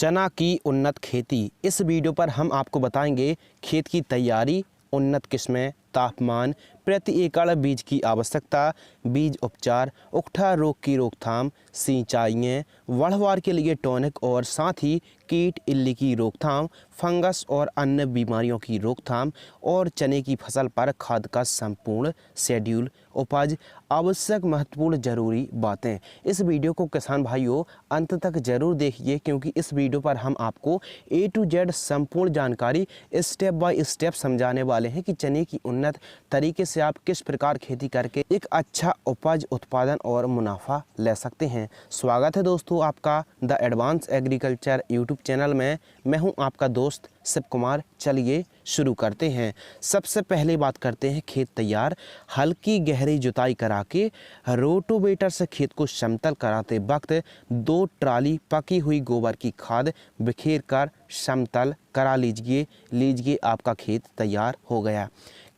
चना की उन्नत खेती। इस वीडियो पर हम आपको बताएंगे खेत की तैयारी, उन्नत किस्में, तापमान, प्रति एकड़ बीज की आवश्यकता, बीज उपचार, उकठा रोग की रोकथाम, सिंचाइयाँ, बढ़वार के लिए टॉनिक और साथ ही कीट इल्ली की रोकथाम, फंगस और अन्य बीमारियों की रोकथाम और चने की फसल पर खाद का संपूर्ण शेड्यूल, उपज, आवश्यक महत्वपूर्ण जरूरी बातें। इस वीडियो को किसान भाइयों अंत तक जरूर देखिए, क्योंकि इस वीडियो पर हम आपको A to Z संपूर्ण जानकारी स्टेप बाय स्टेप समझाने वाले हैं कि चने की उन्नत तरीके से आप किस प्रकार खेती करके एक अच्छा उपज, उत्पादन और मुनाफा ले सकते हैं। स्वागत है दोस्तों आपका the advance agriculture YouTube channel में। मैं हूं आपका दोस्त शिव कुमार। चलिए शुरू करते हैं। सबसे पहले बात करते हैं खेत तैयार। हल्की गहरी जुताई करा के रोटोवेटर से खेत को समतल कराते वक्त 2 ट्राली पकी हुई गोबर की खाद बिखेर कर समतल करा लीजिए आपका खेत तैयार हो गया।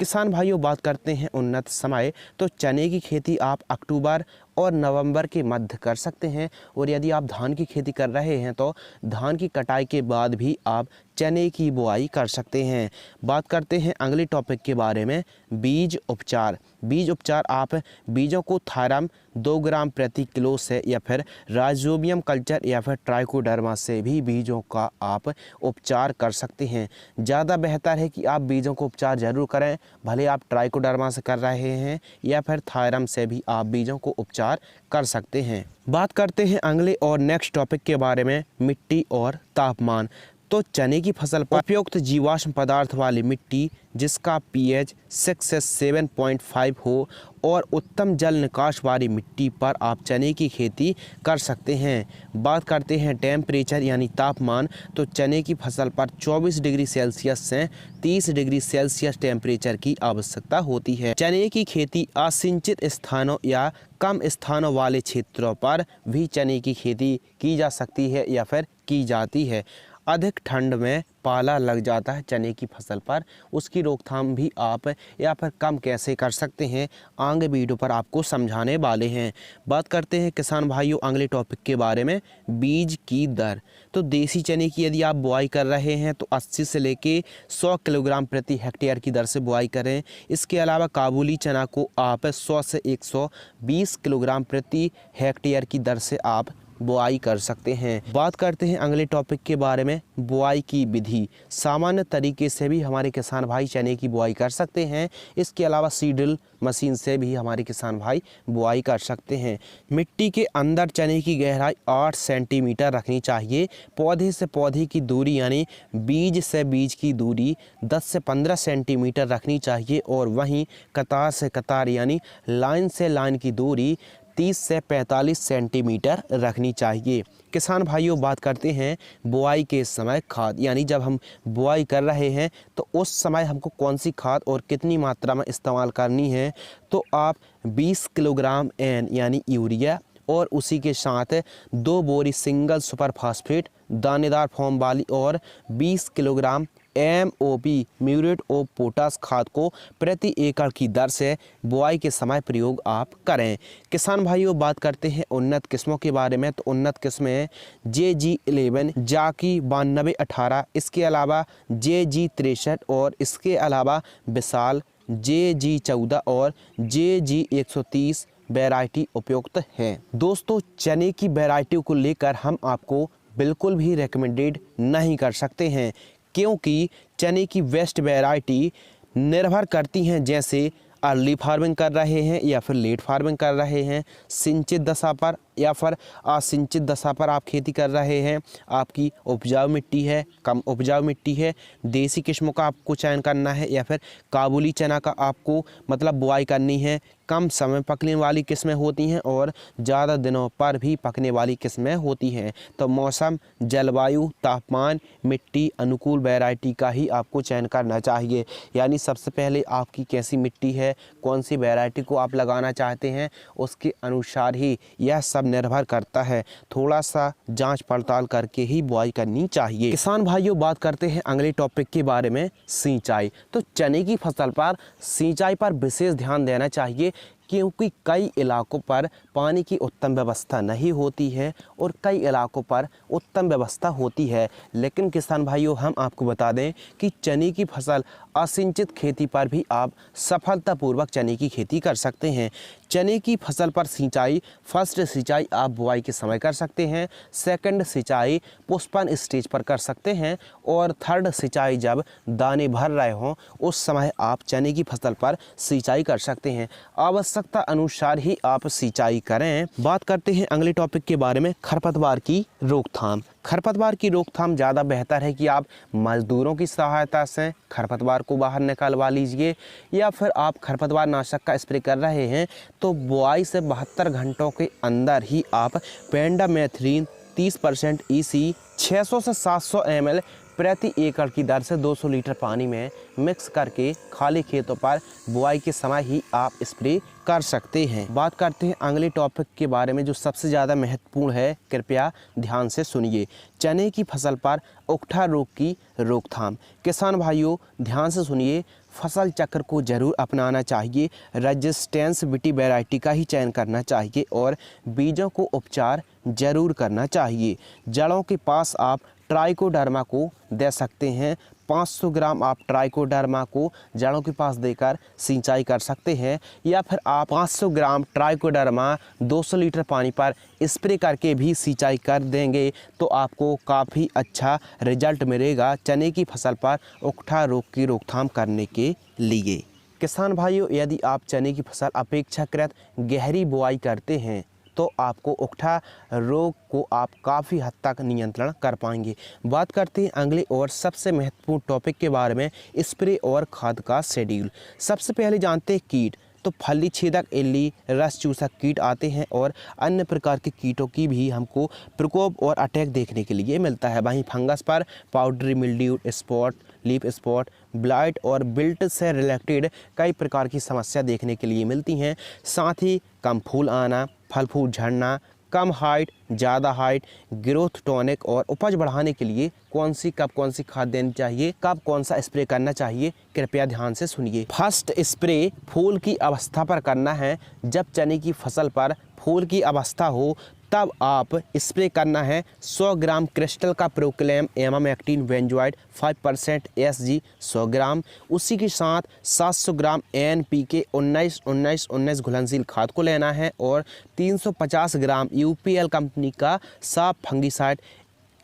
किसान भाइयों बात करते हैं उन्नत समय, तो चने की खेती आप अक्टूबर और नवंबर के मध्य कर सकते हैं, और यदि आप धान की खेती कर रहे हैं तो धान की कटाई के बाद भी आप चने की बुआई कर सकते हैं। बात करते हैं अगले टॉपिक के बारे में, बीज उपचार। बीज उपचार आप बीजों को थायरम 2 ग्राम प्रति किलो से या फिर राइजोबियम कल्चर या फिर ट्राइकोडर्मा से भी बीजों का आप उपचार कर सकते हैं। ज़्यादा बेहतर है कि आप बीजों को उपचार जरूर करें, भले आप ट्राइकोडर्मा से कर रहे हैं या फिर थायरम से भी आप बीजों को उपचार कर सकते हैं। बात करते हैं अगले और नेक्स्ट टॉपिक के बारे में, मिट्टी और तापमान। तो चने की फसल पर उपयुक्त जीवाश्म पदार्थ वाली मिट्टी जिसका pH 6 से 7.5 हो और उत्तम जल निकास वाली मिट्टी पर आप चने की खेती कर सकते हैं। बात करते हैं टेम्परेचर यानी तापमान, तो चने की फसल पर 24 डिग्री सेल्सियस से 30 डिग्री सेल्सियस टेम्परेचर की आवश्यकता होती है। चने की खेती असिंचित स्थानों या कम स्थानों वाले क्षेत्रों पर भी चने की खेती की जा सकती है या फिर की जाती है। अधिक ठंड में पाला लग जाता है चने की फसल पर, उसकी रोकथाम भी आप या फिर कम कैसे कर सकते हैं आगे वीडियो पर आपको समझाने वाले हैं। बात करते हैं किसान भाइयों अगले टॉपिक के बारे में, बीज की दर। तो देसी चने की यदि आप बुआई कर रहे हैं तो 80 से लेके 100 किलोग्राम प्रति हेक्टेयर की दर से बुआई करें। इसके अलावा काबुली चना को आप 100 से 120 किलोग्राम प्रति हेक्टेयर की दर से आप बुआई कर सकते हैं। बात करते हैं अगले टॉपिक के बारे में, बुआई की विधि। सामान्य तरीके से भी हमारे किसान भाई चने की बुआई कर सकते हैं। इसके अलावा सीडल मशीन से भी हमारे किसान भाई बुआई कर सकते हैं। मिट्टी के अंदर चने की गहराई 8 सेंटीमीटर रखनी चाहिए। पौधे से पौधे की दूरी यानी बीज से बीज की दूरी 10 से 15 सेंटीमीटर रखनी चाहिए, और वहीं कतार से कतार यानी लाइन से लाइन की दूरी 30 से 45 सेंटीमीटर रखनी चाहिए। किसान भाइयों बात करते हैं बुआई के समय खाद, यानी जब हम बुआई कर रहे हैं तो उस समय हमको कौन सी खाद और कितनी मात्रा में इस्तेमाल करनी है। तो आप 20 किलोग्राम N यानी यूरिया और उसी के साथ 2 बोरी सिंगल सुपर फास्फेट दानेदार फॉर्म वाली और 20 kilogram MOP muriate of potash खाद को प्रति एकड़ की दर से बुआई के समय प्रयोग आप करें। किसान भाइयों बात करते हैं उन्नत किस्मों के बारे में, तो उन्नत किस्में JG11, जाकी 9218, इसके अलावा JG63 और इसके अलावा विशाल JG14 और JG130 वैरायटी उपयुक्त हैं। दोस्तों चने की वैरायटी को लेकर हम आपको बिल्कुल भी रेकमेंडेड नहीं कर सकते हैं, क्योंकि चने की बेस्ट वैरायटी निर्भर करती हैं, जैसे अर्ली फार्मिंग कर रहे हैं या फिर लेट फार्मिंग कर रहे हैं, सिंचित दशा पर या फिर असिंचित दशा पर आप खेती कर रहे हैं, आपकी उपजाऊ मिट्टी है, कम उपजाऊ मिट्टी है, देसी किस्मों का आपको चयन करना है या फिर काबुली चना का आपको मतलब बुआई करनी है। कम समय पकने वाली किस्में होती हैं और ज़्यादा दिनों पर भी पकने वाली किस्में होती हैं। तो मौसम, जलवायु, तापमान, मिट्टी अनुकूल वैरायटी का ही आपको चयन करना चाहिए। यानी सबसे पहले आपकी कैसी मिट्टी है, कौन सी वैरायटी को आप लगाना चाहते हैं, उसके अनुसार ही यह सब निर्भर करता है। थोड़ा सा जांच पड़ताल करके ही बुआई करनी चाहिए। किसान भाइयों बात करते हैं अगले टॉपिक के बारे में, सिंचाई। तो चने की फसल पर सिंचाई पर विशेष ध्यान देना चाहिए, क्योंकि कई इलाकों पर पानी की उत्तम व्यवस्था नहीं होती है और कई इलाकों पर उत्तम व्यवस्था होती है। लेकिन किसान भाइयों, हम आपको बता दें कि चने की फसल असिंचित खेती पर भी आप सफलतापूर्वक चने की खेती कर सकते हैं। चने की फसल पर सिंचाई, फर्स्ट सिंचाई आप बुआई के समय कर सकते हैं, सेकंड सिंचाई पुष्पन स्टेज पर कर सकते हैं और थर्ड सिंचाई जब दाने भर रहे हों उस समय आप चने की फसल पर सिंचाई कर सकते हैं। आवश्यकता अनुसार ही आप सिंचाई करें। बात करते हैं अगले टॉपिक के बारे में, खरपतवार की रोकथाम। खरपतवार की रोकथाम ज़्यादा बेहतर है कि आप मजदूरों की सहायता से खरपतवार को बाहर निकालवा लीजिए, या फिर आप खरपतवार नाशक का स्प्रे कर रहे हैं तो बुआई से 72 घंटों के अंदर ही आप पेंडामेथ्रिन 30% EC 600 से 700 ml प्रति एकड़ की दर से 200 लीटर पानी में मिक्स करके खाली खेतों पर बुआई के समय ही आप स्प्रे कर सकते हैं। बात करते हैं अगले टॉपिक के बारे में जो सबसे ज़्यादा महत्वपूर्ण है, कृपया ध्यान से सुनिए। चने की फसल पर उकठा रोग की रोकथाम। किसान भाइयों ध्यान से सुनिए, फसल चक्र को जरूर अपनाना चाहिए, रेजिस्टेंस विटी वैरायटी का ही चयन करना चाहिए और बीजों को उपचार जरूर करना चाहिए। जड़ों के पास आप ट्राइकोडर्मा को दे सकते हैं। 500 ग्राम आप ट्राइकोडर्मा को जड़ों के पास देकर सिंचाई कर सकते हैं, या फिर आप 500 ग्राम ट्राइकोडर्मा 200 लीटर पानी पर स्प्रे करके भी सिंचाई कर देंगे तो आपको काफ़ी अच्छा रिजल्ट मिलेगा चने की फसल पर उकठा रोग की रोकथाम करने के लिए। किसान भाइयों, यदि आप चने की फसल अपेक्षाकृत गहरी बुआई करते हैं तो आपको उकठा रोग को आप काफ़ी हद तक नियंत्रण कर पाएंगे। बात करते हैं अगले और सबसे महत्वपूर्ण टॉपिक के बारे में, स्प्रे और खाद का शेड्यूल। सबसे पहले जानते हैं कीट। तो फली छेदक, इल्ली, रस चूसक कीट आते हैं और अन्य प्रकार के कीटों की भी हमको प्रकोप और अटैक देखने के लिए मिलता है। वहीं फंगस पर powdery mildew, spot, leaf spot, blight और बिल्ट से रिलेटेड कई प्रकार की समस्या देखने के लिए मिलती हैं। साथ ही कम फूल आना, फल फूल झड़ना, कम हाइट, ज़्यादा हाइट, ग्रोथ टॉनिक और उपज बढ़ाने के लिए कब कौन सी खाद देनी चाहिए, कब कौन सा स्प्रे करना चाहिए, कृपया ध्यान से सुनिए। फर्स्ट स्प्रे फूल की अवस्था पर करना है। जब चने की फसल पर फूल की अवस्था हो तब आप स्प्रे करना है 100 ग्राम क्रिस्टल का प्रोक्लेम एमामेक्टिन बेंजोइड 5% SG 100 ग्राम। उसी के साथ 700 ग्राम NPK 19-19-19 घुलनशील खाद को लेना है और 350 ग्राम UPL कंपनी का साफ फंगिसाइड।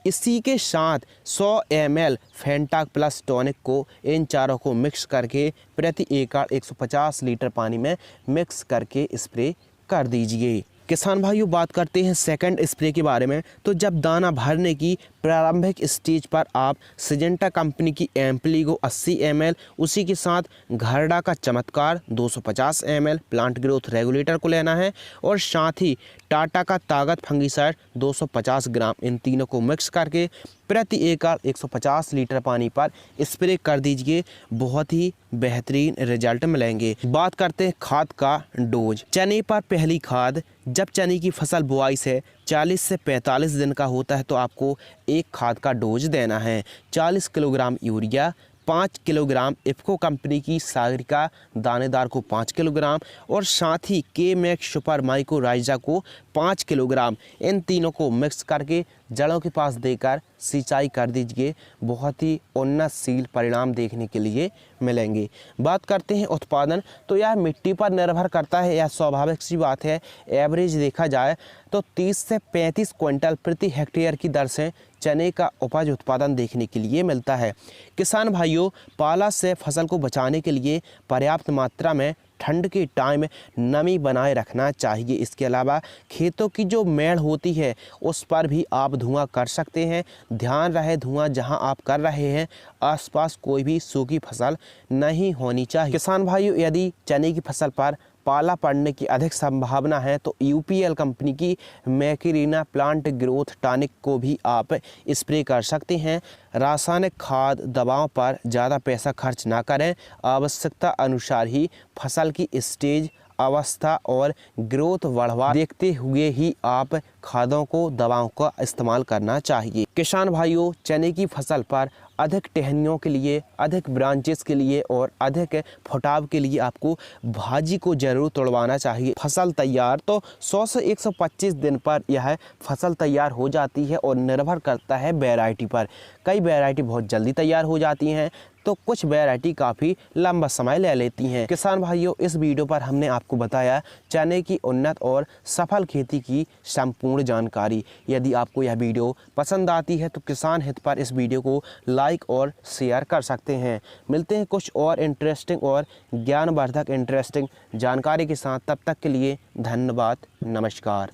इसी के साथ 100 ml फेंटाक प्लस टॉनिक को, इन चारों को मिक्स करके प्रति एकड़ 150 लीटर पानी में मिक्स करके स्प्रे कर दीजिए। किसान भाइयों, बात करते हैं सेकंड स्प्रे के बारे में। तो जब दाना भरने की प्रारंभिक स्टेज पर आप सिजेंटा कंपनी की एम्प्लीगो 80 ml, उसी के साथ घरडा का चमत्कार 250 ml प्लांट ग्रोथ रेगुलेटर को लेना है और साथ ही टाटा का ताकत फंगिसाइड 250 ग्राम, इन तीनों को मिक्स करके प्रति एकड़ 150 लीटर पानी पर स्प्रे कर दीजिए। बहुत ही बेहतरीन रिजल्ट मिलेंगे। बात करते हैं खाद का डोज। चने पर पहली खाद जब चने की फसल बुआई से 40 से 45 दिन का होता है तो आपको एक खाद का डोज देना है। 40 kilogram urea, 5 kilogram IFFCO company की सागरिका दानेदार को 5 किलोग्राम और साथ ही K-मैक्स सुपर माइक्रोराइजा को 5 किलोग्राम, इन तीनों को मिक्स करके जड़ों के पास देकर सिंचाई कर दीजिए। बहुत ही उन्नतशील परिणाम देखने के लिए मिलेंगे। बात करते हैं उत्पादन। तो यह मिट्टी पर निर्भर करता है, यह स्वाभाविक सी बात है। एवरेज देखा जाए तो 30 से 35 क्विंटल प्रति हेक्टेयर की दर से चने का उपज उत्पादन देखने के लिए मिलता है। किसान भाइयों, पाला से फसल को बचाने के लिए पर्याप्त मात्रा में ठंड के टाइम नमी बनाए रखना चाहिए। इसके अलावा खेतों की जो मेड़ होती है उस पर भी आप धुआं कर सकते हैं। ध्यान रहे धुआं जहां आप कर रहे हैं आसपास कोई भी सूखी फसल नहीं होनी चाहिए। किसान भाइयों, यदि चने की फसल पर पाला पड़ने की अधिक संभावना है तो UPL कंपनी की मैकेरिना प्लांट ग्रोथ टॉनिक को भी आप स्प्रे कर सकते हैं। रासायनिक खाद दवाओं पर ज़्यादा पैसा खर्च ना करें। आवश्यकता अनुसार ही फसल की स्टेज, अवस्था और ग्रोथ बढ़वा देखते हुए ही आप खादों को, दवाओं का इस्तेमाल करना चाहिए। किसान भाइयों, चने की फसल पर अधिक टहनियों के लिए, अधिक ब्रांचेस के लिए और अधिक फुटाव के लिए आपको भाजी को जरूर तोड़वाना चाहिए। फसल तैयार तो 100 से 125 दिन पर यह फसल तैयार हो जाती है और निर्भर करता है वैरायटी पर। कई वैरायटी बहुत जल्दी तैयार हो जाती हैं तो कुछ वैरायटी काफ़ी लंबा समय ले लेती हैं। किसान भाइयों, इस वीडियो पर हमने आपको बताया चने की उन्नत और सफल खेती की संपूर्ण जानकारी। यदि आपको यह वीडियो पसंद आती है तो किसान हित पर इस वीडियो को लाइक और शेयर कर सकते हैं। मिलते हैं कुछ और इंटरेस्टिंग और ज्ञानवर्धक इंटरेस्टिंग जानकारी के साथ। तब तक के लिए धन्यवाद, नमस्कार।